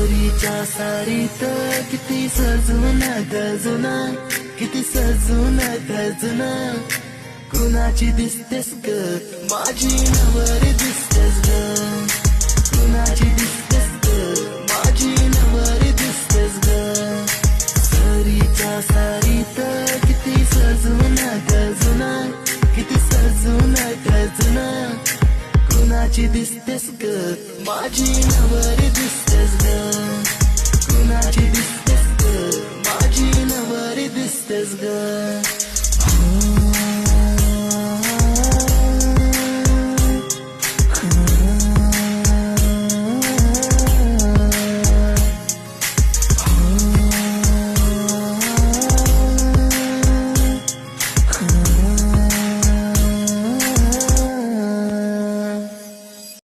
सरीच्या सारीत किती सजून गजून, किती सजून गजून, कुणाची दिसतेस ग माझी नवरी दिसतेस ग, कुणाची दिसतेस ग माझी नवरी दिसतेस ग. सरीच्या सारीत किती सजून गजून, किती सजून गजून, कुणाची दिसतेस ग माझी नवरी दिसतेस ग, कुणाची दिसतेस ग माझी नवरी दिसतेस ग.